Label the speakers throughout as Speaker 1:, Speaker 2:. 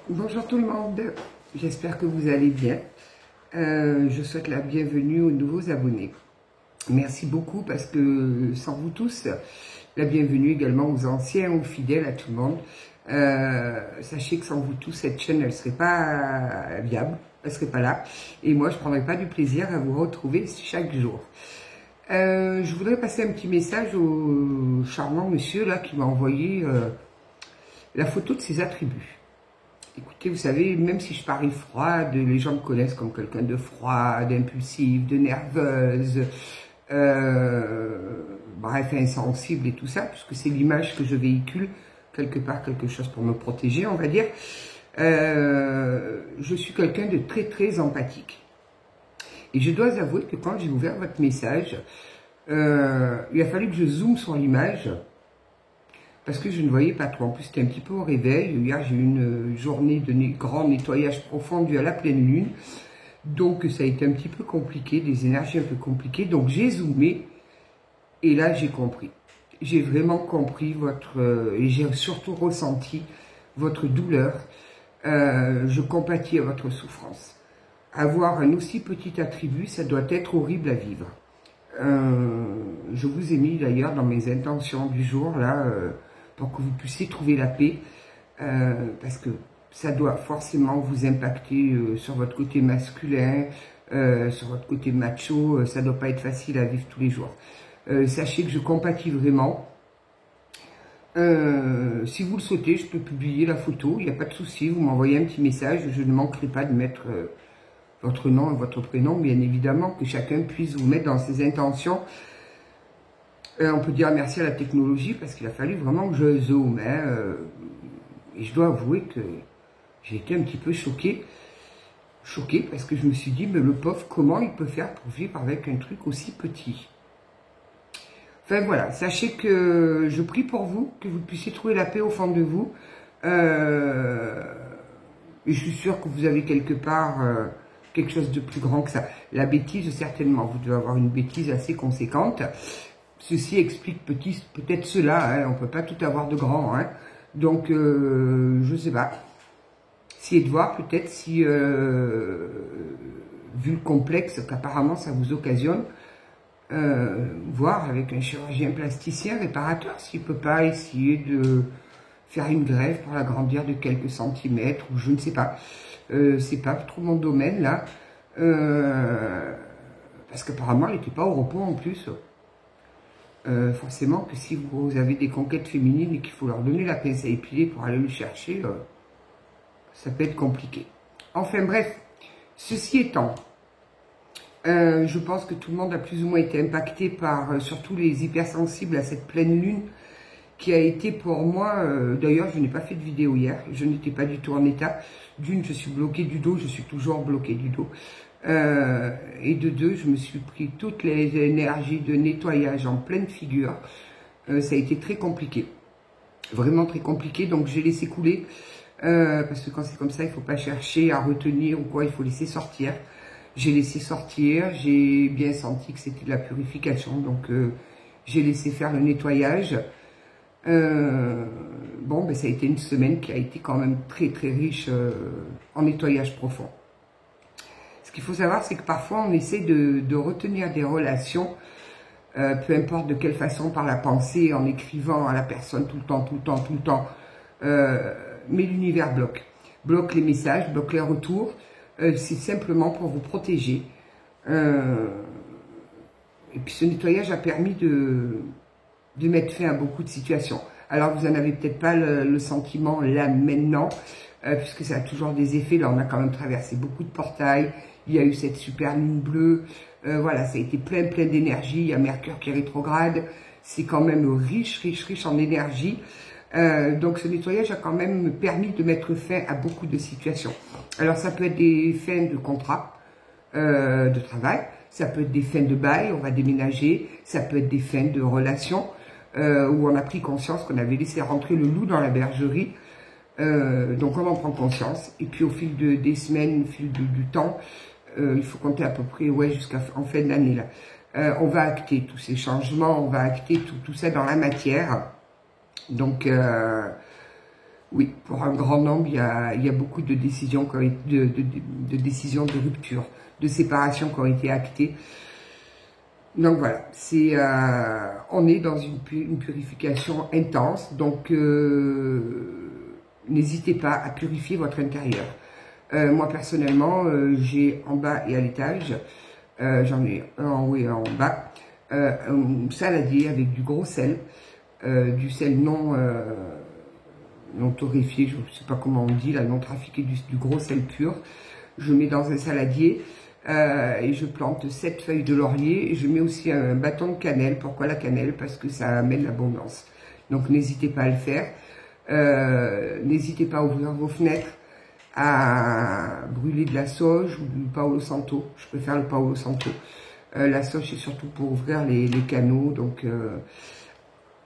Speaker 1: Bonjour tout le monde, j'espère que vous allez bien. Je souhaite la bienvenue aux nouveaux abonnés. Merci beaucoup parce que sans vous tous, la bienvenue également aux anciens, aux fidèles, à tout le monde. Sachez que sans vous tous, cette chaîne, elle ne serait pas viable, elle ne serait pas là. Et moi, je ne prendrais pas du plaisir à vous retrouver chaque jour. Je voudrais passer un petit message au charmant monsieur là qui m'a envoyé la photo de ses attributs. Écoutez, vous savez, même si je parie froide, les gens me connaissent comme quelqu'un de froid, d'impulsif, de nerveuse, bref, insensible et tout ça, puisque c'est l'image que je véhicule, quelque part quelque chose pour me protéger, on va dire. Je suis quelqu'un de très très empathique. Et je dois avouer que quand j'ai ouvert votre message, il a fallu que je zoome sur l'image, parce que je ne voyais pas trop. En plus, c'était un petit peu au réveil. Hier, j'ai eu une journée de grand nettoyage profond dû à la pleine lune. Donc, ça a été un petit peu compliqué, des énergies un peu compliquées. Donc, j'ai zoomé et là, j'ai compris. J'ai vraiment compris et j'ai surtout ressenti votre douleur. Je compatis à votre souffrance. Avoir un aussi petit attribut, ça doit être horrible à vivre. Je vous ai mis d'ailleurs dans mes intentions du jour, là, pour que vous puissiez trouver la paix, parce que ça doit forcément vous impacter sur votre côté masculin, sur votre côté macho, ça ne doit pas être facile à vivre tous les jours. Sachez que je compatis vraiment. Si vous le souhaitez, je peux publier la photo, il n'y a pas de souci, vous m'envoyez un petit message, je ne manquerai pas de mettre votre nom et votre prénom, bien évidemment, que chacun puisse vous mettre dans ses intentions. On peut dire merci à la technologie parce qu'il a fallu vraiment que je zoome. Et je dois avouer que j'ai été un petit peu choquée parce que je me suis dit, mais le pauvre, comment il peut faire pour vivre avec un truc aussi petit? Enfin voilà, sachez que je prie pour vous, que vous puissiez trouver la paix au fond de vous. Et je suis sûre que vous avez quelque part quelque chose de plus grand que ça. La bêtise, certainement, vous devez avoir une bêtise assez conséquente. Ceci explique peut-être cela, hein, on ne peut pas tout avoir de grand. Hein. Donc, je ne sais pas. Essayez de voir peut-être si, vu le complexe qu'apparemment ça vous occasionne, voir avec un chirurgien plasticien, réparateur, s'il ne peut pas essayer de faire une greffe pour l'agrandir de quelques centimètres, ou je ne sais pas. C'est pas trop mon domaine, là. Parce qu'apparemment, elle n'était pas au repos en plus. Forcément que si vous avez des conquêtes féminines et qu'il faut leur donner la pince à épiler pour aller le chercher, ça peut être compliqué. Enfin bref, ceci étant, je pense que tout le monde a plus ou moins été impacté par, surtout les hypersensibles à cette pleine lune, qui a été pour moi, d'ailleurs je n'ai pas fait de vidéo hier, je n'étais pas du tout en état. D'une, je suis bloquée du dos, je suis toujours bloquée du dos. Et de deux, je me suis pris toutes les énergies de nettoyage en pleine figure. Ça a été très compliqué, vraiment très compliqué, donc j'ai laissé couler, parce que quand c'est comme ça, il ne faut pas chercher à retenir ou quoi, il faut laisser sortir. J'ai laissé sortir, j'ai bien senti que c'était de la purification, donc j'ai laissé faire le nettoyage. Bon, ben, ça a été une semaine qui a été quand même très très riche en nettoyage profond. Ce qu'il faut savoir, c'est que parfois on essaie de retenir des relations, peu importe de quelle façon, par la pensée, en écrivant à la personne tout le temps, mais l'univers bloque les messages, bloque les retours. C'est simplement pour vous protéger. Et puis ce nettoyage a permis de mettre fin à beaucoup de situations. Alors vous n'en avez peut-être pas le sentiment là maintenant, puisque ça a toujours des effets. Là on a quand même traversé beaucoup de portails, il y a eu cette super lune bleue, voilà, ça a été plein d'énergie, il y a Mercure qui est rétrograde, c'est quand même riche en énergie. Donc ce nettoyage a quand même permis de mettre fin à beaucoup de situations. Alors ça peut être des fins de contrat, de travail, ça peut être des fins de bail, on va déménager, ça peut être des fins de relations, où on a pris conscience qu'on avait laissé rentrer le loup dans la bergerie. Donc on en prend conscience, et puis au fil des semaines, au fil du temps, il faut compter à peu près jusqu'en fin d'année là. On va acter tous ces changements, on va acter tout ça dans la matière. Donc Oui, pour un grand nombre, il y a beaucoup de décisions, de décisions de rupture, de séparation qui ont été actées. Donc voilà, on est dans une purification intense, donc n'hésitez pas à purifier votre intérieur. Moi personnellement, j'ai en bas et à l'étage, j'en ai un en haut et un en bas, un saladier avec du gros sel, du sel non torréfié, je ne sais pas comment on dit, là, non trafiqué, du gros sel pur. Je mets dans un saladier et je plante 7 feuilles de laurier. Et je mets aussi un bâton de cannelle. Pourquoi la cannelle? Parce que ça amène l'abondance. Donc n'hésitez pas à le faire. N'hésitez pas à ouvrir vos fenêtres, à brûler de la sauge ou du Palo Santo. Je préfère le Palo Santo. La sauge, c'est surtout pour ouvrir les canaux. Donc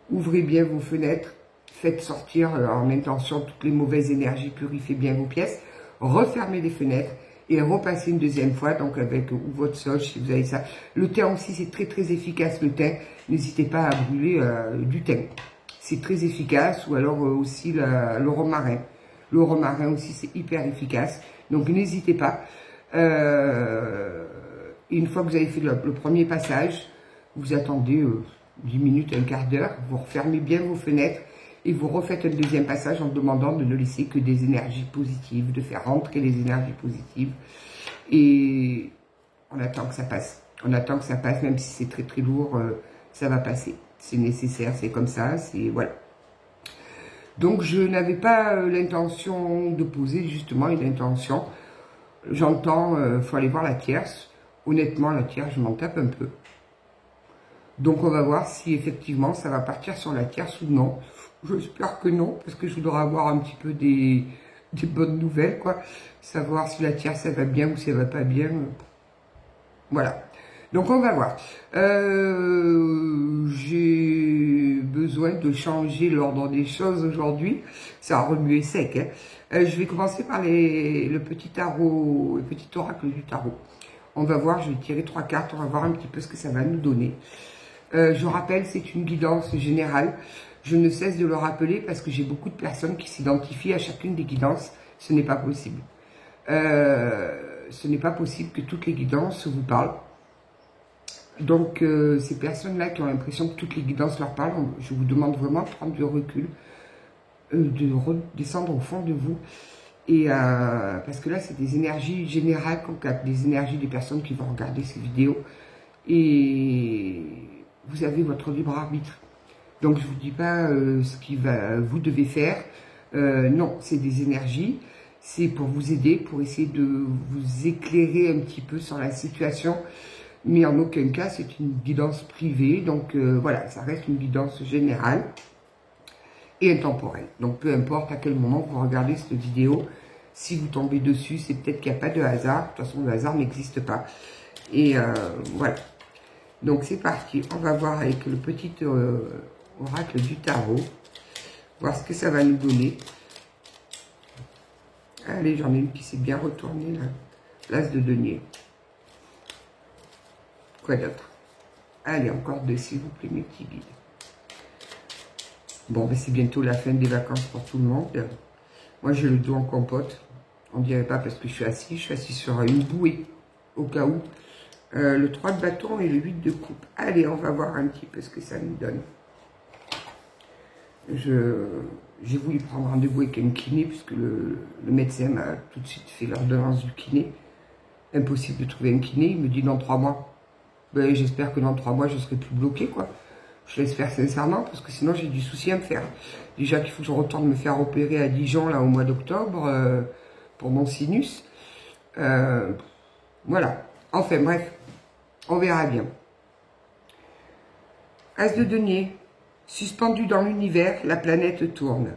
Speaker 1: ouvrez bien vos fenêtres. Faites sortir en intention toutes les mauvaises énergies, purifiez bien vos pièces, refermez les fenêtres et repassez une deuxième fois, donc avec ou votre sauge si vous avez ça. Le thym aussi, c'est très très efficace, le thym. N'hésitez pas à brûler du thym. C'est très efficace, ou alors aussi le romarin. Le romarin aussi, c'est hyper efficace. Donc n'hésitez pas. Une fois que vous avez fait le premier passage, vous attendez 10 minutes, un quart d'heure, vous refermez bien vos fenêtres, et vous refaites un deuxième passage en demandant de ne laisser que des énergies positives, de faire rentrer les énergies positives. Et on attend que ça passe. On attend que ça passe, même si c'est très très lourd, ça va passer. C'est nécessaire, c'est comme ça, c'est voilà. Donc je n'avais pas l'intention de poser justement une intention. J'entends, faut aller voir la tierce. Honnêtement, la tierce, je m'en tape un peu. Donc on va voir si effectivement ça va partir sur la tierce ou non. J'espère que non, parce que je voudrais avoir un petit peu des bonnes nouvelles, quoi. Savoir si la tierce, ça va bien ou si elle va pas bien. Voilà. Donc, on va voir. J'ai besoin de changer l'ordre des choses aujourd'hui. Ça a remué sec, hein. Je vais commencer par le petit tarot, le petit oracle du tarot. On va voir, je vais tirer 3 cartes, on va voir un petit peu ce que ça va nous donner. Je rappelle, c'est une guidance générale. Je ne cesse de le rappeler parce que j'ai beaucoup de personnes qui s'identifient à chacune des guidances. Ce n'est pas possible. Ce n'est pas possible que toutes les guidances vous parlent. Donc, ces personnes-là qui ont l'impression que toutes les guidances leur parlent, je vous demande vraiment de prendre du recul, de redescendre au fond de vous. Et parce que là, c'est des énergies générales qu'on capte, des énergies des personnes qui vont regarder ces vidéos. Et vous avez votre libre arbitre. Donc, je ne vous dis pas ce que vous devez faire. Non, c'est des énergies. C'est pour vous aider, pour essayer de vous éclairer un petit peu sur la situation. Mais en aucun cas, c'est une guidance privée. Donc, voilà, ça reste une guidance générale et intemporelle. Donc, peu importe à quel moment vous regardez cette vidéo, si vous tombez dessus, c'est peut-être qu'il n'y a pas de hasard. De toute façon, le hasard n'existe pas. Et voilà. Donc, c'est parti. On va voir avec le petit oracle du tarot, voir ce que ça va nous donner. Allez, j'en ai une qui s'est bien retournée là. L'as de denier. Quoi d'autre? Allez, encore deux, s'il vous plaît, mes petits guides. Bon, ben, c'est bientôt la fin des vacances pour tout le monde. Moi, j'ai le dos en compote. On dirait pas parce que je suis assis sur une bouée, au cas où. Le 3 de bâton et le 8 de coupe. Allez, on va voir un petit peu ce que ça nous donne. J'ai voulu prendre rendez-vous avec un kiné, puisque le médecin m'a tout de suite fait l'ordonnance du kiné. Impossible de trouver un kiné. Il me dit dans 3 mois. Ben, j'espère que dans 3 mois, je serai plus bloqué, quoi. Je laisse faire sincèrement, parce que sinon, j'ai du souci à me faire. Déjà qu'il faut que je retourne me faire opérer à Dijon, là, au mois d'octobre, pour mon sinus. Voilà. Enfin, bref. On verra bien. As de denier. Suspendu dans l'univers, la planète tourne.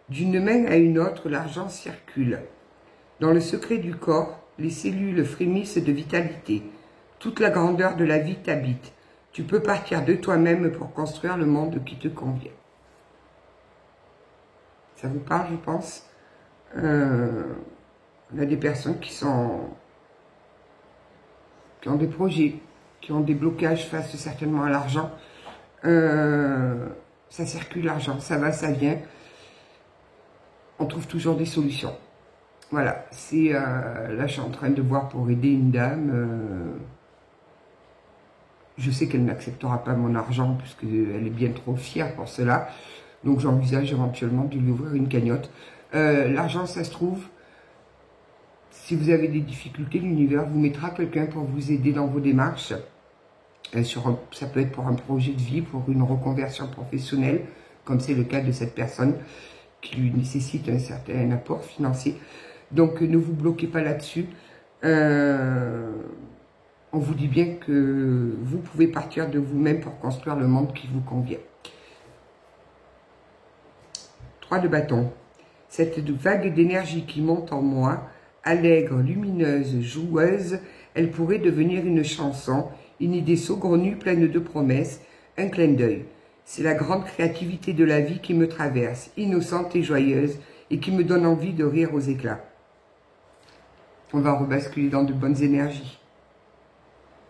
Speaker 1: D'une main à une autre, l'argent circule. Dans le secret du corps, les cellules frémissent de vitalité. Toute la grandeur de la vie t'habite. Tu peux partir de toi-même pour construire le monde qui te convient. Ça vous parle, je pense. On a des personnes qui ont des projets, qui ont des blocages face certainement à l'argent. Ça circule l'argent, ça va, ça vient. on trouve toujours des solutions. Voilà, c'est là je suis en train de voir pour aider une dame. Je sais qu'elle n'acceptera pas mon argent puisqu'elle est bien trop fière pour cela. Donc j'envisage éventuellement de lui ouvrir une cagnotte. L'argent, ça se trouve, si vous avez des difficultés, l'univers vous mettra quelqu'un pour vous aider dans vos démarches. Ça peut être pour un projet de vie, pour une reconversion professionnelle, comme c'est le cas de cette personne qui lui nécessite un certain apport financier. Donc ne vous bloquez pas là-dessus. On vous dit bien que vous pouvez partir de vous-même pour construire le monde qui vous convient. 3 de bâton. Cette vague d'énergie qui monte en moi, allègre, lumineuse, joueuse, elle pourrait devenir une chanson, une idée saugrenue pleine de promesses, un clin d'œil. C'est la grande créativité de la vie qui me traverse, innocente et joyeuse, et qui me donne envie de rire aux éclats. On va rebasculer dans de bonnes énergies.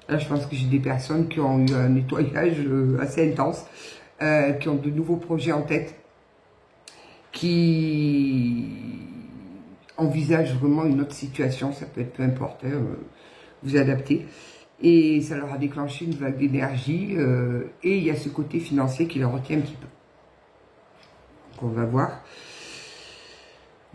Speaker 1: Là, je pense que j'ai des personnes qui ont eu un nettoyage assez intense, qui ont de nouveaux projets en tête, qui envisagent vraiment une autre situation, ça peut être peu importe, hein, vous adaptez. Et ça leur a déclenché une vague d'énergie, et il y a ce côté financier qui les retient un petit peu. Donc on va voir.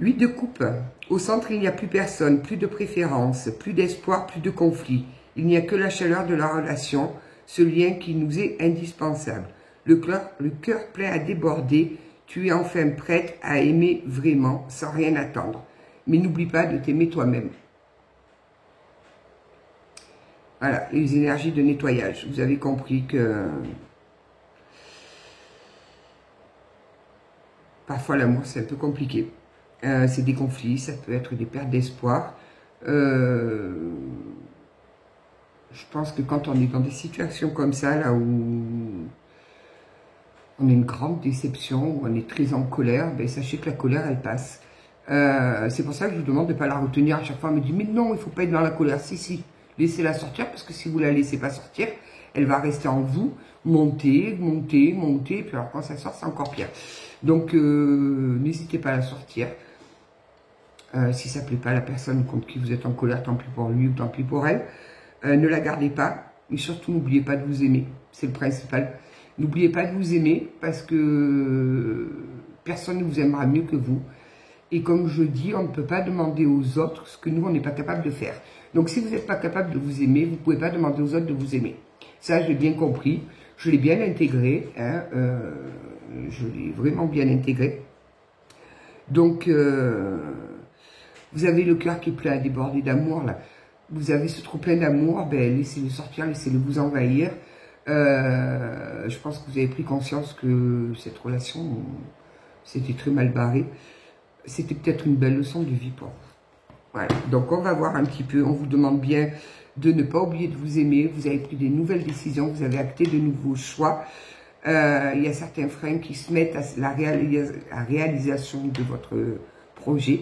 Speaker 1: 8 de coupe. Au centre, il n'y a plus personne, plus de préférence, plus d'espoir, plus de conflit. Il n'y a que la chaleur de la relation, ce lien qui nous est indispensable. Le cœur plein à déborder, tu es enfin prête à aimer vraiment, sans rien attendre. Mais n'oublie pas de t'aimer toi-même. Voilà, les énergies de nettoyage. Vous avez compris que parfois l'amour c'est un peu compliqué. C'est des conflits, ça peut être des pertes d'espoir. Je pense que quand on est dans des situations comme ça, là où on a une grande déception, où on est très en colère, ben sachez que la colère, elle passe. C'est pour ça que je vous demande de ne pas la retenir. À chaque fois, on me dit, mais non, il ne faut pas être dans la colère. Si, laissez-la sortir, parce que si vous ne la laissez pas sortir, elle va rester en vous, monter, monter, monter, et puis alors quand ça sort, c'est encore pire. Donc, n'hésitez pas à la sortir. Si ça ne plaît pas à la personne contre qui vous êtes en colère, tant pis pour lui ou tant pis pour elle. Ne la gardez pas, et surtout n'oubliez pas de vous aimer, c'est le principal. N'oubliez pas de vous aimer, parce que personne ne vous aimera mieux que vous. Et comme je dis, on ne peut pas demander aux autres ce que nous, on n'est pas capable de faire. Donc si vous n'êtes pas capable de vous aimer, vous ne pouvez pas demander aux autres de vous aimer. Ça, je l'ai bien compris, je l'ai bien intégré, hein, je l'ai vraiment bien intégré. Donc, vous avez le cœur qui est plein à déborder d'amour, là. Vous avez ce trop plein d'amour, ben, laissez-le sortir, laissez-le vous envahir. Je pense que vous avez pris conscience que cette relation, c'était très mal barré. C'était peut-être une belle leçon de vie pour vous. Voilà. Donc, on va voir un petit peu. On vous demande bien de ne pas oublier de vous aimer. Vous avez pris des nouvelles décisions. Vous avez acté de nouveaux choix. Il y a certains freins qui se mettent à la réalisation de votre projet.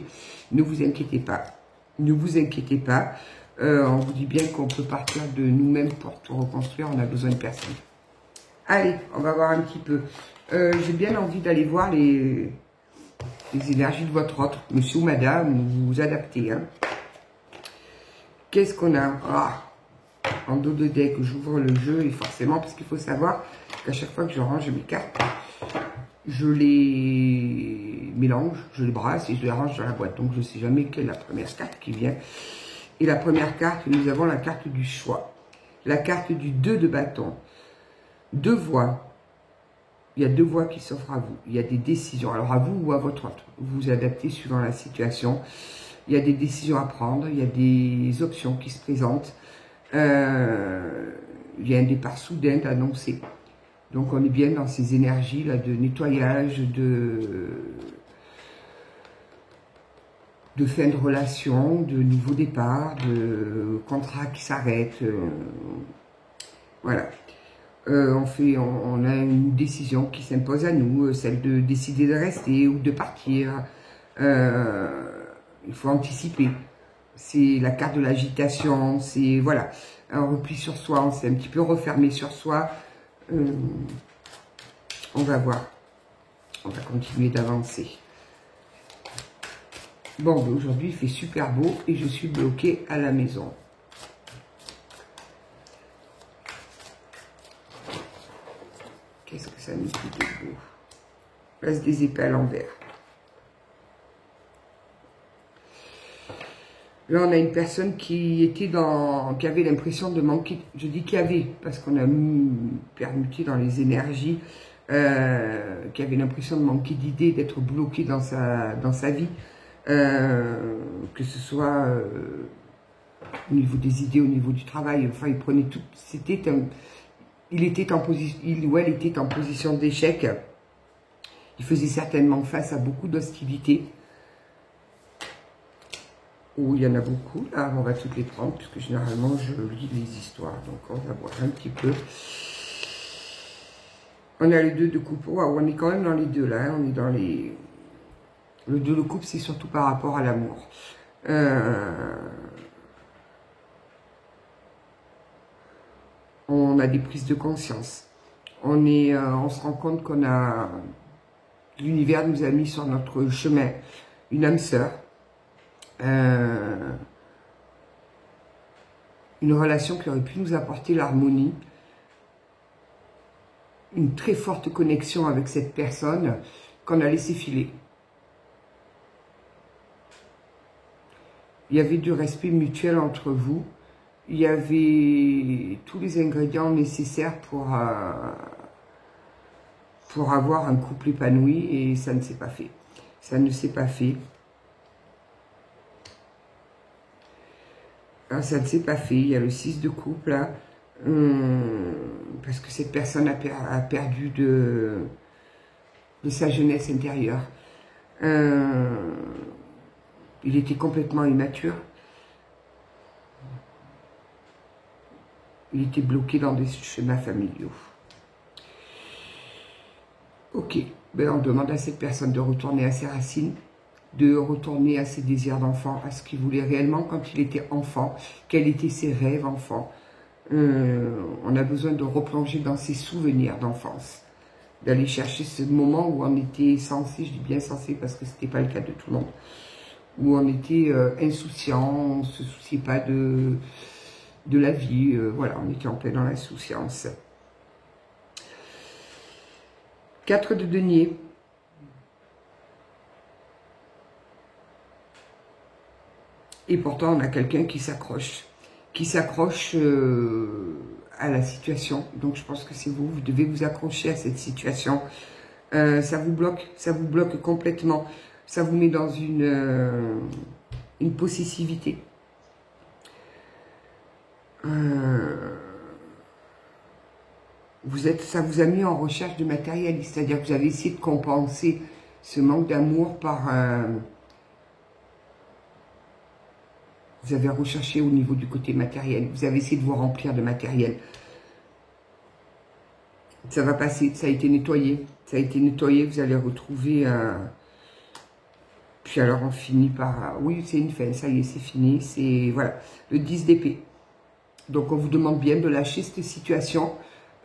Speaker 1: Ne vous inquiétez pas. Ne vous inquiétez pas. On vous dit bien qu'on peut partir de nous-mêmes pour tout reconstruire. On a besoin de personne. Allez, on va voir un petit peu. J'ai bien envie d'aller voir les énergies de votre autre, monsieur ou madame, vous vous adaptez. Hein. Qu'est-ce qu'on a? En dos de deck, j'ouvre le jeu et forcément, parce qu'il faut savoir qu'à chaque fois que je range mes cartes, je les mélange, je les brasse et je les range dans la boîte. Donc je ne sais jamais quelle est la première carte qui vient. Et la première carte, nous avons la carte du choix. La carte du 2 de bâton. 2 voies. Il y a 2 voies qui s'offrent à vous. Il y a des décisions. Alors à vous ou à votre autre. Vous vous adaptez suivant la situation. Il y a des décisions à prendre. Il y a des options qui se présentent. Il y a un départ soudain d'annoncer. Donc on est bien dans ces énergies là de nettoyage, de fin de relation, de nouveau départ, de contrat qui s'arrête. Voilà. On a une décision qui s'impose à nous, celle de décider de rester ou de partir. Il faut anticiper. C'est la carte de l'agitation, c'est voilà, un repli sur soi, on s'est un petit peu refermé sur soi. On va voir. On va continuer d'avancer. Bon, ben aujourd'hui, il fait super beau et je suis bloquée à la maison. Qu'est-ce que ça nous dit de beau? Place des épées à l'envers. Là, on a une personne qui avait l'impression de manquer. Je dis qu'il y avait, parce qu'on a permuté dans les énergies, qui avait l'impression de manquer d'idées, d'être bloqué dans sa vie, que ce soit au niveau des idées, au niveau du travail. Enfin, il prenait tout. Elle était en position d'échec. Il faisait certainement face à beaucoup d'hostilité. Oh, il y en a beaucoup, là, on va toutes les prendre, puisque généralement, je lis les histoires. Donc, on va voir un petit peu. On a les 2 de coupe. Wow, on est quand même dans les 2, là. Hein, on est dans les... Le 2 de coupe, c'est surtout par rapport à l'amour. On a des prises de conscience. On se rend compte qu'on a... L'univers nous a mis sur notre chemin une âme sœur. Une relation qui aurait pu nous apporter l'harmonie, une très forte connexion avec cette personne qu'on a laissé filer. Il y avait du respect mutuel entre vous, il y avait tous les ingrédients nécessaires pour avoir un couple épanoui et ça ne s'est pas fait. Ça ne s'est pas fait. Alors, ça ne s'est pas fait. Il y a le 6 de coupe là. Parce que cette personne a perdu de sa jeunesse intérieure. Il était complètement immature. Il était bloqué dans des schémas familiaux. Ok. Ben, on demande à cette personne de retourner à ses racines, de retourner à ses désirs d'enfant, à ce qu'il voulait réellement quand il était enfant, quels étaient ses rêves enfants. On a besoin de replonger dans ses souvenirs d'enfance, d'aller chercher ce moment où on était censé, je dis bien censé parce que ce n'était pas le cas de tout le monde, où on était insouciant, on ne se souciait pas de la vie, voilà, on était en plein dans l'insouciance. 4 de denier. Et pourtant, on a quelqu'un qui s'accroche à la situation. Donc, je pense que c'est vous, vous devez vous accrocher à cette situation. Ça vous bloque complètement. Ça vous met dans une possessivité. Ça vous a mis en recherche de matériel, c'est-à-dire que vous avez essayé de compenser ce manque d'amour par... vous avez recherché au niveau du côté matériel, vous avez essayé de vous remplir de matériel. Ça va passer, ça a été nettoyé, vous allez retrouver... Puis alors on finit par... Oui, c'est une fin, ça y est, c'est fini, c'est... Voilà, le 10 d'épée. Donc on vous demande bien de lâcher cette situation.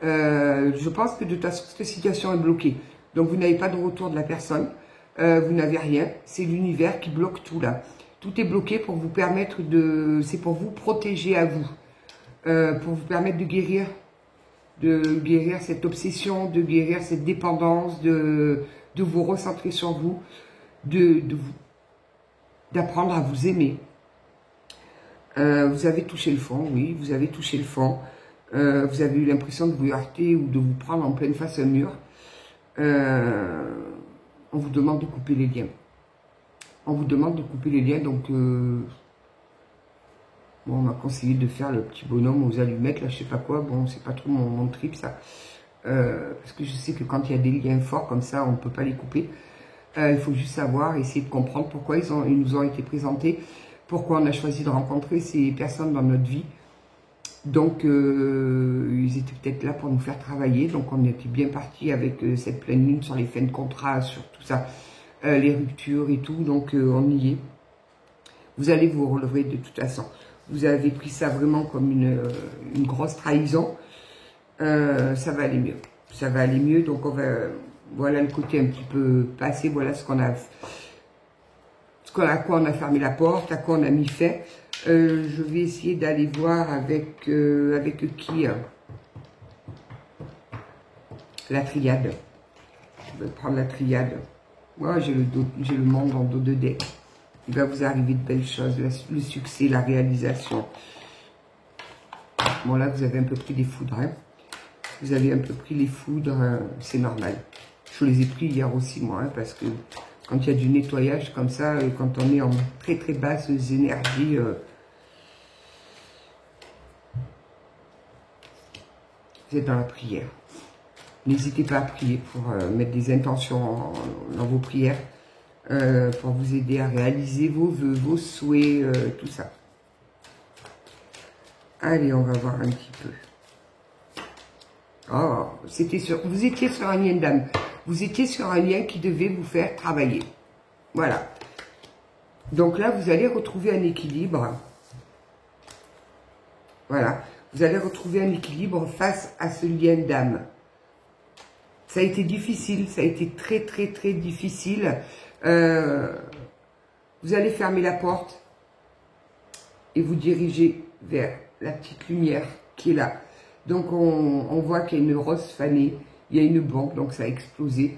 Speaker 1: Je pense que de toute façon, cette situation est bloquée. Donc vous n'avez pas de retour de la personne, vous n'avez rien, c'est l'univers qui bloque tout là. Tout est bloqué pour vous permettre de... C'est pour vous protéger à vous, pour vous permettre de guérir cette obsession, de guérir cette dépendance, de vous recentrer sur vous, d'apprendre à vous aimer. Vous avez touché le fond, oui, vous avez touché le fond. Vous avez eu l'impression de vous heurter ou de vous prendre en pleine face un mur. On vous demande de couper les liens. On vous demande de couper les liens, donc... bon, on m'a conseillé de faire le petit bonhomme aux allumettes, là, je sais pas quoi. Bon, c'est pas trop mon trip, ça. Parce que je sais que quand il y a des liens forts comme ça, on ne peut pas les couper. Il faut juste savoir, essayer de comprendre pourquoi ils nous ont été présentés, pourquoi on a choisi de rencontrer ces personnes dans notre vie. Donc, ils étaient peut-être là pour nous faire travailler. Donc, on était bien parti avec cette pleine lune sur les fins de contrat, sur tout ça, les ruptures et tout. Donc, on y est. Vous allez vous relever de toute façon. Vous avez pris ça vraiment comme une grosse trahison. Ça va aller mieux. Ça va aller mieux. Donc, on va... Voilà le côté un petit peu passé. Voilà ce qu'on à quoi on a fermé la porte, à quoi on a mis fin. Je vais essayer d'aller voir avec qui la triade. Je vais prendre la triade. Moi, j'ai le monde en dos de deck. Il va vous arriver de belles choses, le succès, la réalisation. Bon, là, vous avez un peu pris des foudres. Hein. Vous avez un peu pris les foudres, c'est normal. Je les ai pris hier aussi, moi, hein, parce que quand il y a du nettoyage comme ça, quand on est en très très basses énergies, vous êtes dans la prière. N'hésitez pas à prier pour mettre des intentions dans vos prières, pour vous aider à réaliser vos vœux, vos souhaits, tout ça. Allez, on va voir un petit peu. Oh, vous étiez sur un lien d'âme. Vous étiez sur un lien qui devait vous faire travailler. Voilà. Donc là, vous allez retrouver un équilibre. Voilà. Vous allez retrouver un équilibre face à ce lien d'âme. Ça a été difficile. Ça a été très, très, très difficile. Vous allez fermer la porte et vous diriger vers la petite lumière qui est là. Donc, on voit qu'il y a une rose fanée, il y a une bombe, donc ça a explosé.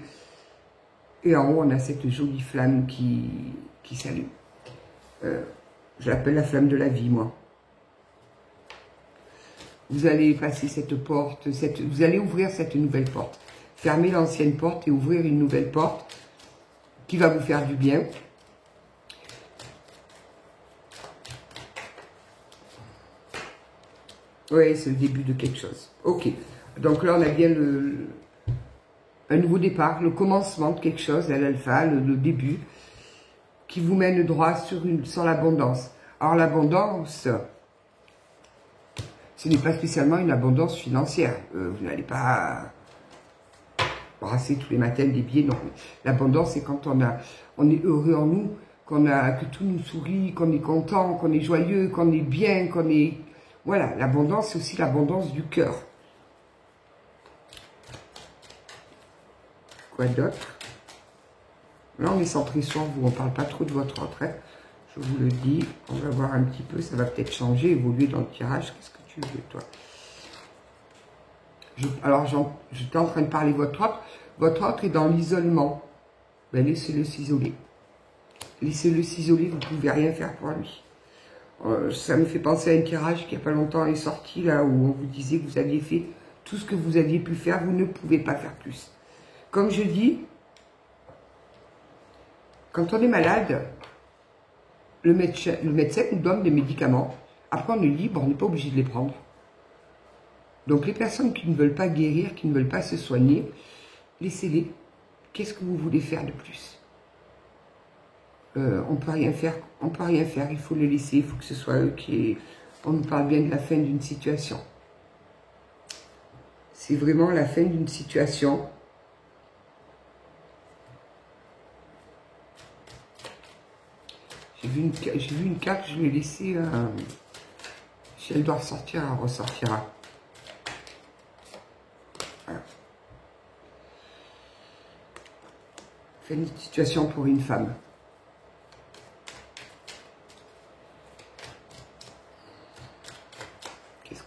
Speaker 1: Et en haut, on a cette jolie flamme qui s'allume. Je l'appelle la flamme de la vie, moi. Vous allez passer cette porte, vous allez ouvrir cette nouvelle porte. Fermer l'ancienne porte et ouvrir une nouvelle porte qui va vous faire du bien. Oui, c'est le début de quelque chose. Ok. Donc là, on a bien un nouveau départ, le commencement de quelque chose, l'alpha, le début, qui vous mène droit sur l'abondance. Alors l'abondance, ce n'est pas spécialement une abondance financière. Vous n'allez pas brasser tous les matins des billets, non. L'abondance, c'est quand on est heureux en nous, que tout nous sourit, qu'on est content, qu'on est joyeux, qu'on est bien, qu'on est... Voilà, l'abondance, c'est aussi l'abondance du cœur. Quoi d'autre? Là, on est centré sur vous, on ne parle pas trop de votre retraite. Je vous le dis, on va voir un petit peu, ça va peut-être changer, évoluer dans le tirage. Qu'est-ce que tu veux, toi? Alors, j'étais en train de parler de votre autre. Votre autre est dans l'isolement. Ben, laissez-le s'isoler. Laissez-le s'isoler, vous ne pouvez rien faire pour lui. Ça me fait penser à un tirage qui il n'y a pas longtemps est sorti, là, où on vous disait que vous aviez fait tout ce que vous aviez pu faire, vous ne pouvez pas faire plus. Comme je dis, quand on est malade, le médecin nous donne des médicaments. Après, on est libre, on n'est pas obligé de les prendre. Donc, les personnes qui ne veulent pas guérir, qui ne veulent pas se soigner, laissez-les. Qu'est-ce que vous voulez faire de plus? On ne peut rien faire, il faut les laisser, il faut que ce soit eux qui... On nous parle bien de la fin d'une situation. C'est vraiment la fin d'une situation. J'ai vu une carte, je l'ai laissée, si elle doit ressortir, elle ressortira. Voilà. Fin d'une situation pour une femme.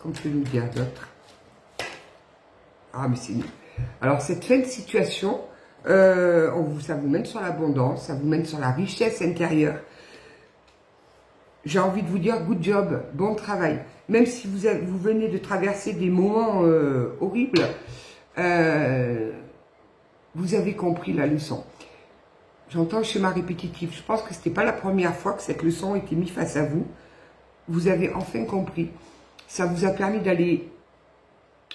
Speaker 1: Qu'on peut nous dire d'autre? Ah, mais c'est nul. Alors, cette fin de situation, ça vous mène sur l'abondance, ça vous mène sur la richesse intérieure. J'ai envie de vous dire, good job, bon travail. Même si vous venez de traverser des moments horribles, vous avez compris la leçon. J'entends le schéma répétitif. Je pense que ce n'était pas la première fois que cette leçon était mise face à vous. Vous avez enfin compris. Ça vous a permis d'aller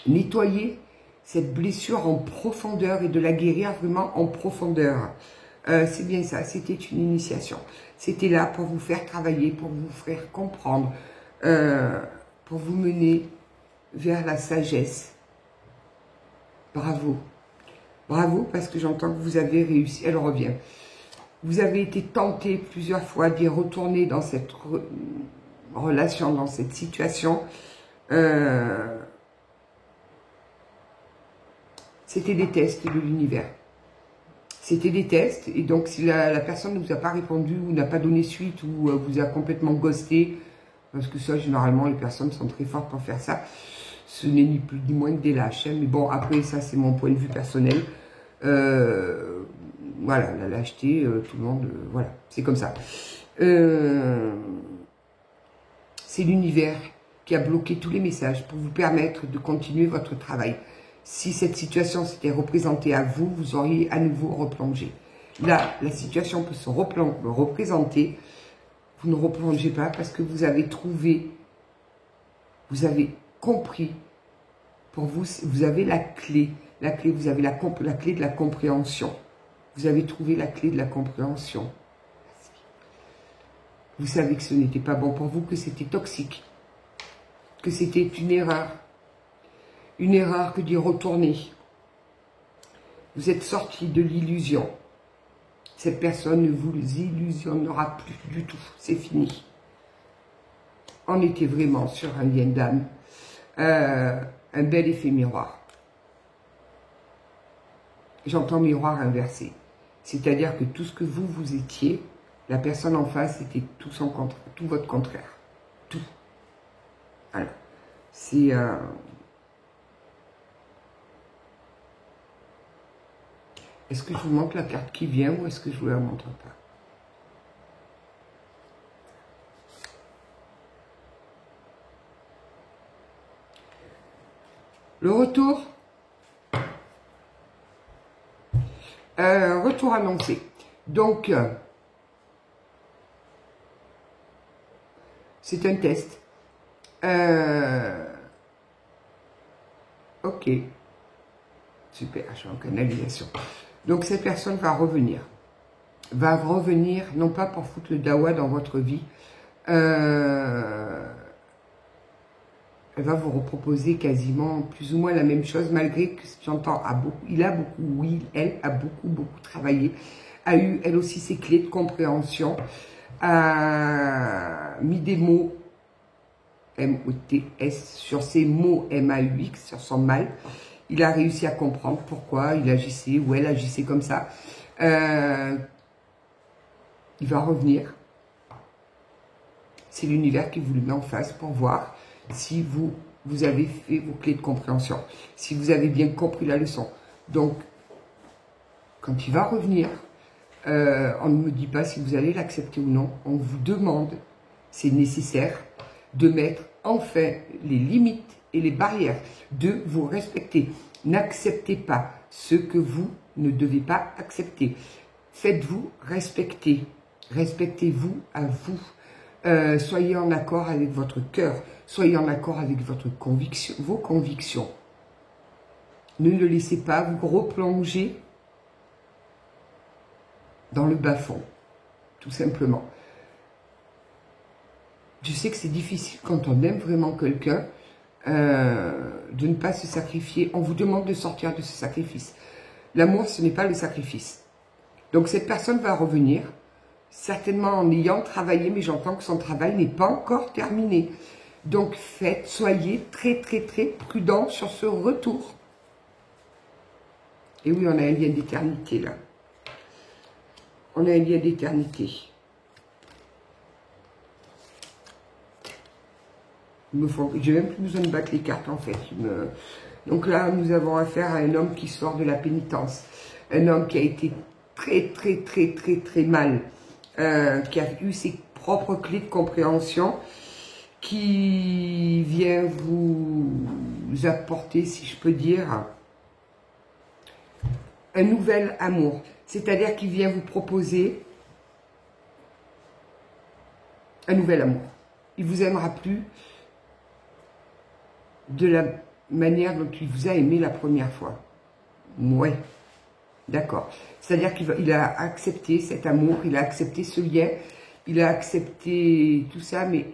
Speaker 1: nettoyer cette blessure en profondeur et de la guérir vraiment en profondeur. C'est bien ça, c'était une initiation. C'était là pour vous faire travailler, pour vous faire comprendre, pour vous mener vers la sagesse. Bravo. Bravo, parce que j'entends que vous avez réussi. Elle revient. Vous avez été tenté plusieurs fois d'y retourner dans cette relation, dans cette situation. C'était des tests de l'univers. C'était des tests, et donc si la personne ne vous a pas répondu, ou n'a pas donné suite, ou vous a complètement ghosté, parce que ça, généralement, les personnes sont très fortes pour faire ça, ce n'est ni plus ni moins que des lâches. Hein. Mais bon, après, ça, c'est mon point de vue personnel. Voilà, la lâcheté, tout le monde, voilà, c'est comme ça. C'est l'univers qui a bloqué tous les messages pour vous permettre de continuer votre travail. Si cette situation s'était représentée à vous, vous auriez à nouveau replongé. Là, la situation peut se représenter. Vous ne replongez pas parce que vous avez trouvé, vous avez compris. Pour vous, vous avez la clé. La clé, vous avez la clé de la compréhension. Vous avez trouvé la clé de la compréhension. Vous savez que ce n'était pas bon pour vous, que c'était toxique, que c'était une erreur que d'y retourner. Vous êtes sorti de l'illusion. Cette personne ne vous illusionnera plus du tout, c'est fini. On était vraiment sur un lien d'âme, un bel effet miroir. J'entends miroir inversé, c'est-à-dire que tout ce que vous étiez, la personne en face était tout votre contraire. Tout. Voilà. C'est... Est-ce que je vous montre la carte qui vient ou est-ce que je vous la montre pas? Le retour. Retour annoncé. Donc, c'est un test. Ok. Super, je suis en canalisation. Donc, cette personne va revenir. Va revenir, non pas pour foutre le dawa dans votre vie. Elle va vous reproposer quasiment plus ou moins la même chose, malgré que j'entends, elle a beaucoup travaillé, a eu elle aussi ses clés de compréhension, a mis des mots M-O-T-S sur ses mots M-A-U-X, sur son mal. Il a réussi à comprendre pourquoi il agissait ou elle agissait comme ça. Il va revenir. C'est l'univers qui vous le met en face pour voir si vous avez fait vos clés de compréhension, si vous avez bien compris la leçon. Donc, quand il va revenir, on ne me dit pas si vous allez l'accepter ou non. On vous demande, c'est nécessaire, de mettre enfin les limites et les barrières, de vous respecter. N'acceptez pas ce que vous ne devez pas accepter. Faites-vous respecter. Respectez-vous à vous. Soyez en accord avec votre cœur. Soyez en accord avec votre conviction, vos convictions. Ne le laissez pas vous replonger dans le bas-fond, tout simplement. Je sais que c'est difficile quand on aime vraiment quelqu'un de ne pas se sacrifier. On vous demande de sortir de ce sacrifice. L'amour, ce n'est pas le sacrifice. Donc cette personne va revenir, certainement en ayant travaillé, mais j'entends que son travail n'est pas encore terminé. Donc soyez très prudent sur ce retour. Et oui, on a un lien d'éternité là. On a un lien d'éternité. J'ai même plus besoin de battre les cartes en fait. Donc là, nous avons affaire à un homme qui sort de la pénitence. Un homme qui a été très mal. Qui a eu ses propres clés de compréhension. Qui vient vous apporter, si je peux dire, un nouvel amour. C'est-à-dire qu'il vient vous proposer un nouvel amour. Il vous aimera plus de la manière dont il vous a aimé la première fois. Ouais, d'accord. C'est-à-dire qu'il a accepté cet amour, il a accepté ce lien, il a accepté tout ça, mais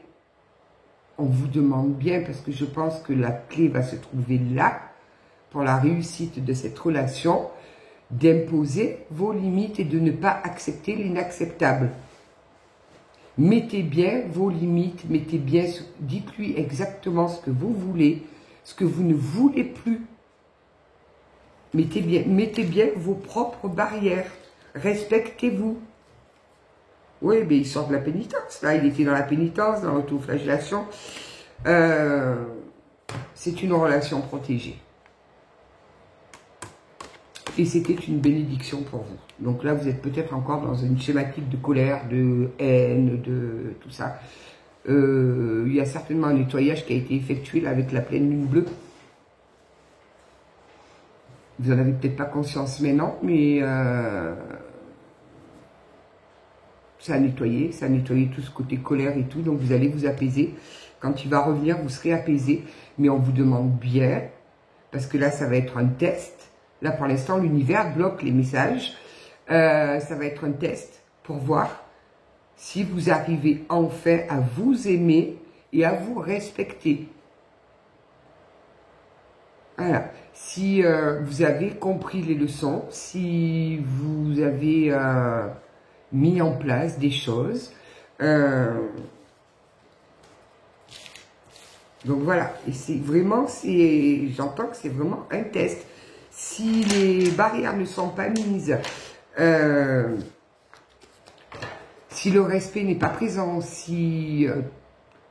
Speaker 1: on vous demande bien, parce que je pense que la clé va se trouver là, pour la réussite de cette relation, d'imposer vos limites et de ne pas accepter l'inacceptable. Mettez bien vos limites, mettez bien, dites-lui exactement ce que vous voulez, ce que vous ne voulez plus. Mettez bien vos propres barrières. Respectez-vous. Oui, mais il sort de la pénitence. Là, il était dans la pénitence, dans l'autoflagellation. C'est une relation protégée. Et c'était une bénédiction pour vous. Donc là, vous êtes peut-être encore dans une schématique de colère, de haine, de tout ça. Il y a certainement un nettoyage qui a été effectué là, avec la pleine lune bleue. Vous n'en avez peut-être pas conscience maintenant, mais ça a nettoyé tout ce côté colère et tout. Donc vous allez vous apaiser. Quand il va revenir, vous serez apaisé. Mais on vous demande bien, parce que là, ça va être un test. Là, pour l'instant, l'univers bloque les messages. Ça va être un test pour voir si vous arrivez enfin à vous aimer et à vous respecter. Voilà. Si vous avez compris les leçons, si vous avez mis en place des choses. Donc voilà. Et c'est vraiment, j'entends que c'est vraiment un test. Si les barrières ne sont pas mises, si le respect n'est pas présent, si il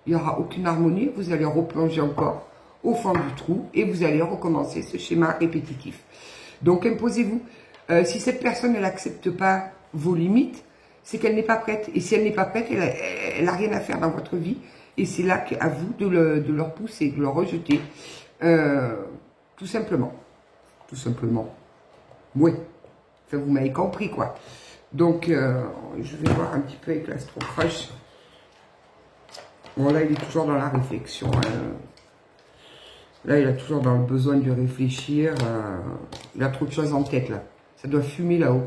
Speaker 1: n'y aura aucune harmonie, vous allez replonger encore au fond du trou et vous allez recommencer ce schéma répétitif. Donc imposez-vous. Si cette personne elle n'accepte pas vos limites, c'est qu'elle n'est pas prête. Et si elle n'est pas prête, elle n'a rien à faire dans votre vie. Et c'est là qu'à vous de leur pousser, de leur rejeter. Tout simplement. Tout simplement. Oui. Enfin, vous m'avez compris, quoi. Donc, je vais voir un petit peu avec l'astro-crush. Bon, là, il est toujours dans la réflexion. Hein. Là, il est toujours dans le besoin de réfléchir. Il a trop de choses en tête, là. Ça doit fumer là-haut.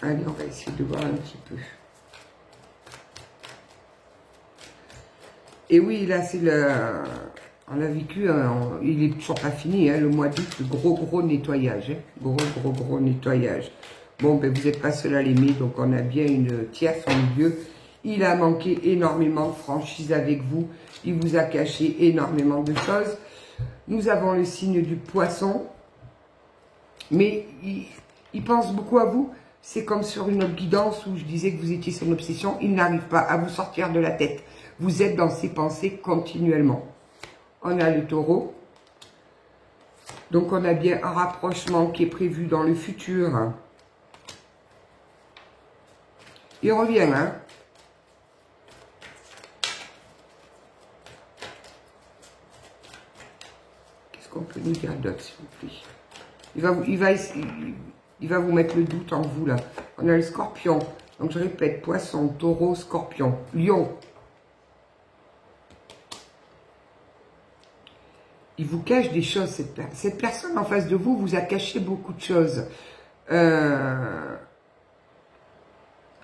Speaker 1: Allez, on va essayer de voir un petit peu. Et oui, là, c'est le... On a vécu, il est toujours pas fini, hein, le mois d'août, le gros nettoyage. Hein, gros nettoyage. Bon, ben vous n'êtes pas seul à l'aimer, donc on a bien une tierce en milieu. Il a manqué énormément de franchise avec vous. Il vous a caché énormément de choses. Nous avons le signe du poisson. Mais il pense beaucoup à vous. C'est comme sur une guidance où je disais que vous étiez son obsession. Il n'arrive pas à vous sortir de la tête. Vous êtes dans ses pensées continuellement. On a le taureau. Donc, on a bien un rapprochement qui est prévu dans le futur. Il revient, hein. Qu'est-ce qu'on peut nous dire d'autre, s'il vous plaît? Il va vous mettre le doute en vous, là. On a le scorpion. Donc, je répète, poisson, taureau, scorpion, lion. Il vous cache des choses, cette personne en face de vous vous a caché beaucoup de choses.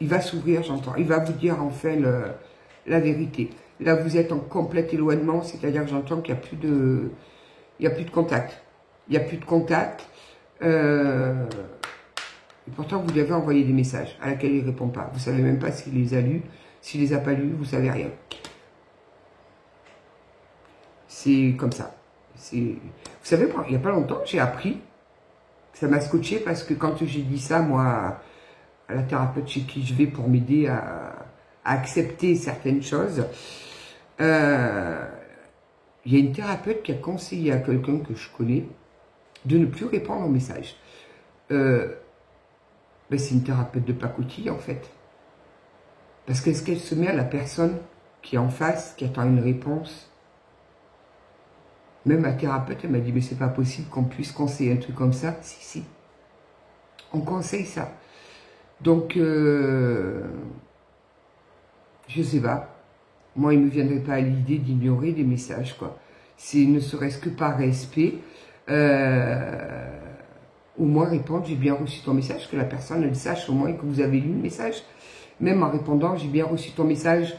Speaker 1: Il va s'ouvrir, j'entends. Il va vous dire enfin la vérité. Là, vous êtes en complet éloignement, c'est-à-dire que j'entends qu'il n'y a plus de... Il n'y a plus de contact. Il n'y a plus de contact. Et pourtant, vous lui avez envoyé des messages à laquelle il ne répond pas. Vous ne savez même pas s'il les a lus. S'il ne les a pas lus, vous ne savez rien. C'est comme ça. Vous savez, il n'y a pas longtemps, j'ai appris, ça m'a scotché parce que quand j'ai dit ça, moi, à la thérapeute chez qui je vais pour m'aider à accepter certaines choses, il y a une thérapeute qui a conseillé à quelqu'un que je connais de ne plus répondre aux messages. Ben c'est une thérapeute de pacotille, en fait. Parce qu'est-ce qu'elle se met à la personne qui est en face, qui attend une réponse? Même ma thérapeute, elle m'a dit, mais c'est pas possible qu'on puisse conseiller un truc comme ça. Si, si. On conseille ça. Donc, je sais pas. Moi, il ne me viendrait pas à l'idée d'ignorer des messages, quoi. C'est ne serait-ce que par respect. Au moins répondre, j'ai bien reçu ton message, que la personne, elle sache au moins que vous avez lu le message. Même en répondant, j'ai bien reçu ton message.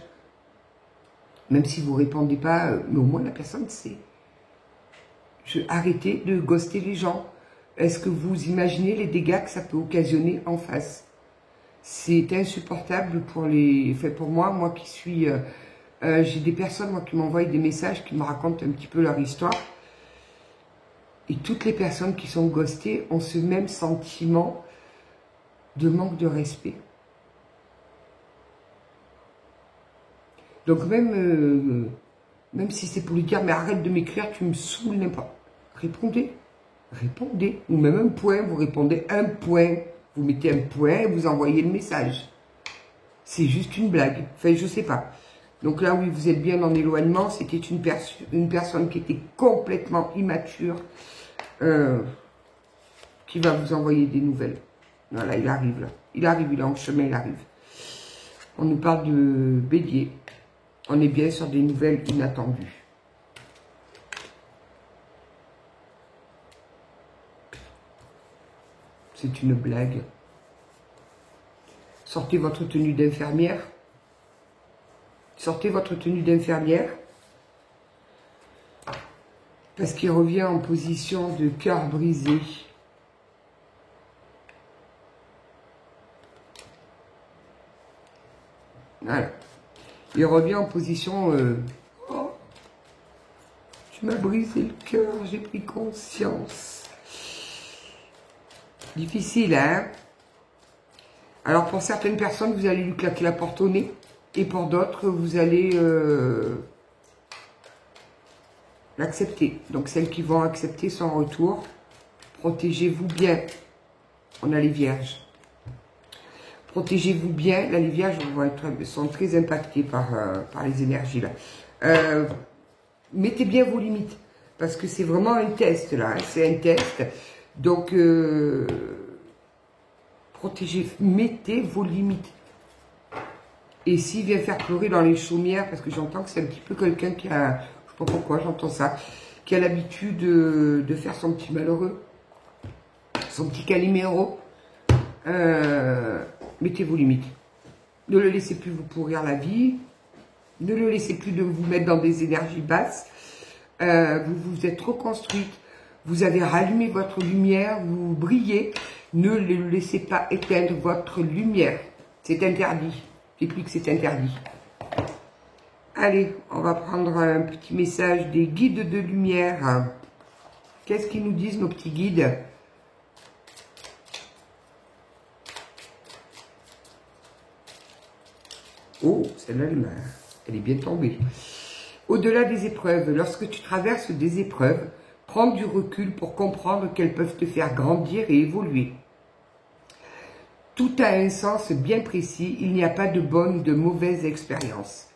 Speaker 1: Même si vous ne répondez pas, mais au moins la personne sait. Arrêtez de ghoster les gens. Est-ce que vous imaginez les dégâts que ça peut occasionner en face? C'est insupportable pour pour moi qui suis... j'ai des personnes moi, qui m'envoient des messages, qui me racontent un petit peu leur histoire. Et toutes les personnes qui sont ghostées ont ce même sentiment de manque de respect. Donc même si c'est pour lui dire, mais arrête de m'écrire, tu me saoules n'importe. Répondez. Répondez. Ou même un point, vous répondez un point. Vous mettez un point et vous envoyez le message. C'est juste une blague. Enfin, je sais pas. Donc là, oui, vous êtes bien en éloignement. C'était une personne qui était complètement immature, qui va vous envoyer des nouvelles. Voilà, il arrive là. Il arrive, il est en chemin, il arrive. On nous parle de Bélier. On est bien sur des nouvelles inattendues. C'est une blague. Sortez votre tenue d'infirmière. Sortez votre tenue d'infirmière. Parce qu'il revient en position de cœur brisé. Voilà. Il revient en position... oh, tu m'as brisé le cœur, j'ai pris conscience. Difficile, hein? Alors, pour certaines personnes, vous allez lui claquer la porte au nez. Et pour d'autres, vous allez l'accepter. Donc, celles qui vont accepter son retour, protégez-vous bien. On a les vierges. Protégez-vous bien. Là, les vierges sont très impactées par les énergies, là. Mettez bien vos limites. Parce que c'est vraiment un test, là. Hein, c'est un test. Donc, protégez, mettez vos limites. Et s'il vient faire pleurer dans les chaumières, parce que j'entends que c'est un petit peu quelqu'un qui a, je sais pas pourquoi j'entends ça, qui a l'habitude de faire son petit malheureux, son petit Calimero, mettez vos limites. Ne le laissez plus vous pourrir la vie, ne le laissez plus de vous mettre dans des énergies basses, vous vous êtes reconstruite, vous avez rallumé votre lumière, vous brillez, ne le laissez pas éteindre votre lumière, c'est interdit. Et plus que c'est interdit. Allez, on va prendre un petit message des guides de lumière. Qu'est-ce qu'ils nous disent, nos petits guides? Oh, celle-là, elle est bien tombée. Au-delà des épreuves, lorsque tu traverses des épreuves, prends du recul pour comprendre qu'elles peuvent te faire grandir et évoluer. Tout a un sens bien précis, il n'y a pas de bonne ou de mauvaise expérience.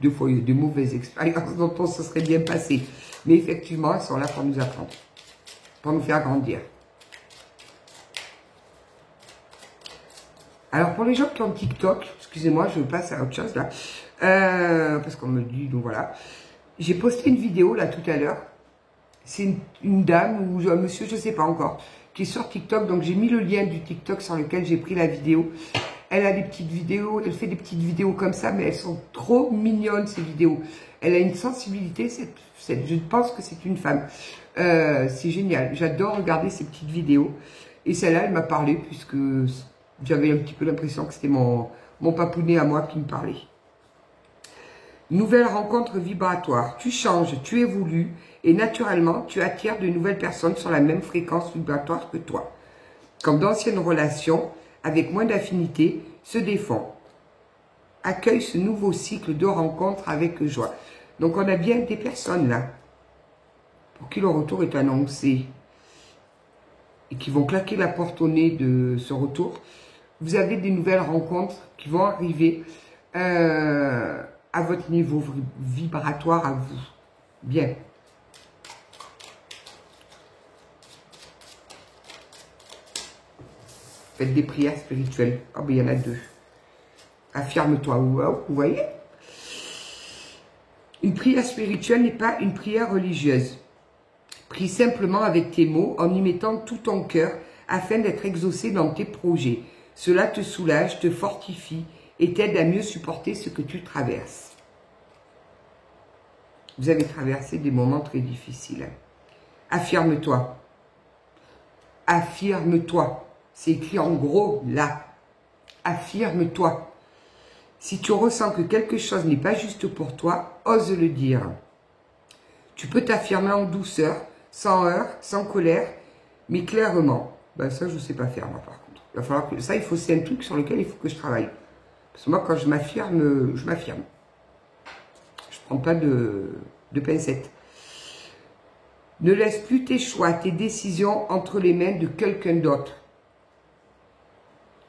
Speaker 1: Des fois, il y a de mauvaises expériences dont on se serait bien passé. Mais effectivement, elles sont là pour nous apprendre, pour nous faire grandir. Alors, pour les gens qui ont TikTok, excusez-moi, je passe à autre chose là, parce qu'on me dit, donc voilà. J'ai posté une vidéo là tout à l'heure. C'est une dame ou un monsieur, je ne sais pas encore, qui est sur TikTok. Donc, j'ai mis le lien du TikTok sur lequel j'ai pris la vidéo. Elle a des petites vidéos, elle fait des petites vidéos comme ça, mais elles sont trop mignonnes, ces vidéos. Elle a une sensibilité, je pense que c'est une femme. C'est génial, j'adore regarder ces petites vidéos. Et celle-là, elle m'a parlé, puisque j'avais un petit peu l'impression que c'était mon papounet à moi qui me parlait. Nouvelle rencontre vibratoire. Tu changes, tu évolues et naturellement, tu attires de nouvelles personnes sur la même fréquence vibratoire que toi. Comme d'anciennes relations, avec moins d'affinité, se défont. Accueille ce nouveau cycle de rencontres avec joie. Donc, on a bien des personnes là, pour qui le retour est annoncé et qui vont claquer la porte au nez de ce retour. Vous avez des nouvelles rencontres qui vont arriver à votre niveau vibratoire à vous. Bien. Faites des prières spirituelles. Oh, ben il y en a deux. Affirme-toi. Wow, vous voyez? Une prière spirituelle n'est pas une prière religieuse. Prie simplement avec tes mots en y mettant tout ton cœur afin d'être exaucé dans tes projets. Cela te soulage, te fortifie et t'aide à mieux supporter ce que tu traverses. Vous avez traversé des moments très difficiles. Affirme-toi. Affirme-toi. C'est écrit en gros là. Affirme-toi. Si tu ressens que quelque chose n'est pas juste pour toi, ose le dire. Tu peux t'affirmer en douceur, sans heurts, sans colère, mais clairement. Ben ça, je ne sais pas faire, moi, par contre. Il va falloir que... Ça, c'est un truc sur lequel il faut que je travaille. Parce que moi, quand je m'affirme, je m'affirme. Je ne prends pas de pincettes. Ne laisse plus tes choix, tes décisions entre les mains de quelqu'un d'autre.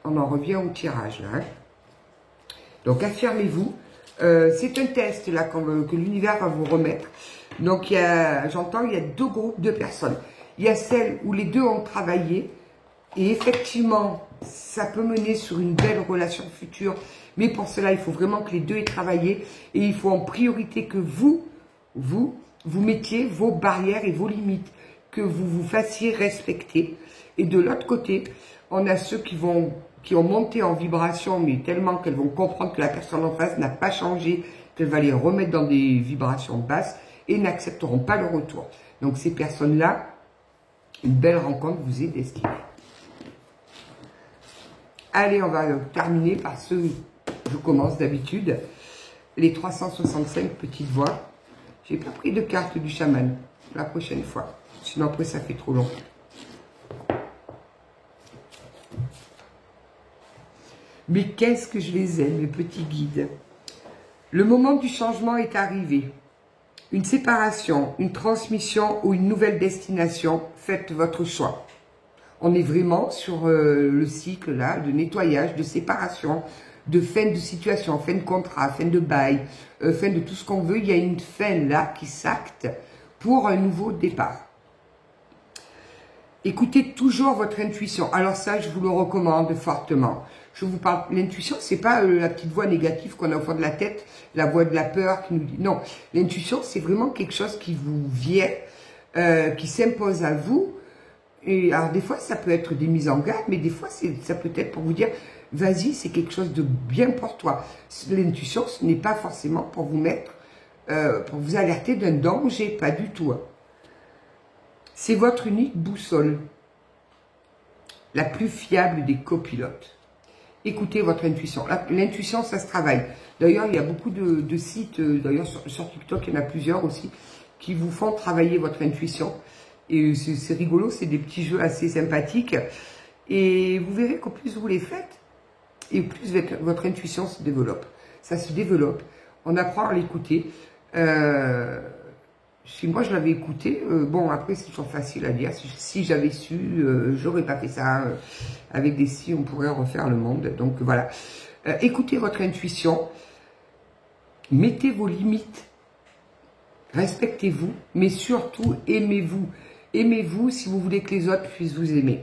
Speaker 1: On en revient au tirage, là. Hein. Donc, affirmez-vous. C'est un test, là, que l'univers va vous remettre. Donc, j'entends, il y a deux groupes de personnes. Il y a celles où les deux ont travaillé. Et effectivement, ça peut mener sur une belle relation future. Mais pour cela, il faut vraiment que les deux aient travaillé. Et il faut en priorité que vous mettiez vos barrières et vos limites. Que vous vous fassiez respecter. Et de l'autre côté, on a ceux qui ont monté en vibration, mais tellement qu'elles vont comprendre que la personne en face n'a pas changé, qu'elle va les remettre dans des vibrations basses et n'accepteront pas le retour. Donc ces personnes-là, une belle rencontre vous est destinée. Allez, on va terminer par ce que je commence d'habitude. Les 365 petites voix. J'ai pas pris de carte du chaman la prochaine fois. Sinon après ça fait trop long. Mais qu'est-ce que je les aime, mes petits guides. Le moment du changement est arrivé. Une séparation, une transmission ou une nouvelle destination, faites votre choix. On est vraiment sur le cycle là de nettoyage, de séparation, de fin de situation, fin de contrat, fin de bail, fin de tout ce qu'on veut. Il y a une fin là qui s'acte pour un nouveau départ. Écoutez toujours votre intuition. Alors ça, je vous le recommande fortement. Je vous parle, l'intuition, c'est pas la petite voix négative qu'on a au fond de la tête, la voix de la peur qui nous dit non. L'intuition, c'est vraiment quelque chose qui vous vient, qui s'impose à vous. Et alors des fois, ça peut être des mises en garde, mais des fois, ça peut être pour vous dire, vas-y, c'est quelque chose de bien pour toi. L'intuition, ce n'est pas forcément pour vous mettre, pour vous alerter d'un danger, pas du tout. Hein. C'est votre unique boussole, la plus fiable des copilotes. Écoutez votre intuition. L'intuition, ça se travaille. D'ailleurs, il y a beaucoup de sites, d'ailleurs sur TikTok, il y en a plusieurs aussi, qui vous font travailler votre intuition. Et c'est rigolo, c'est des petits jeux assez sympathiques. Et vous verrez qu'au plus vous les faites, et plus votre intuition se développe. Ça se développe. On apprend à l'écouter. Si moi je l'avais écouté, bon après c'est toujours facile à dire, si j'avais su, j'aurais pas fait ça, avec des si on pourrait refaire le monde, donc voilà. Écoutez votre intuition, mettez vos limites, respectez-vous, mais surtout aimez-vous. Aimez-vous si vous voulez que les autres puissent vous aimer.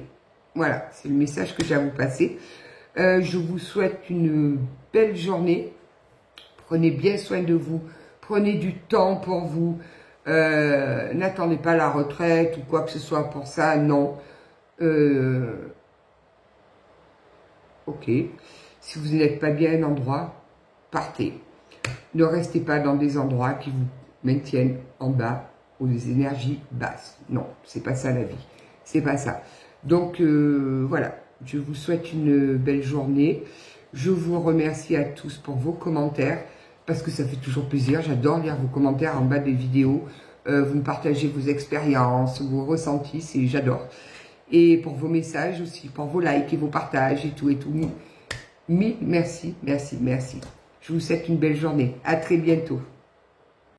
Speaker 1: Voilà, c'est le message que j'ai à vous passer. Je vous souhaite une belle journée, prenez bien soin de vous, prenez du temps pour vous. N'attendez pas la retraite ou quoi que ce soit pour ça, non. Ok. Si vous n'êtes pas bien à un endroit, partez. Ne restez pas dans des endroits qui vous maintiennent en bas ou des énergies basses. Non, c'est pas ça la vie. C'est pas ça. Donc, voilà. Je vous souhaite une belle journée. Je vous remercie à tous pour vos commentaires. Parce que ça fait toujours plaisir, j'adore lire vos commentaires en bas des vidéos, vous me partagez vos expériences, vos ressentis, j'adore. Et pour vos messages aussi, pour vos likes et vos partages et tout. Mille merci, merci, merci. Je vous souhaite une belle journée, à très bientôt.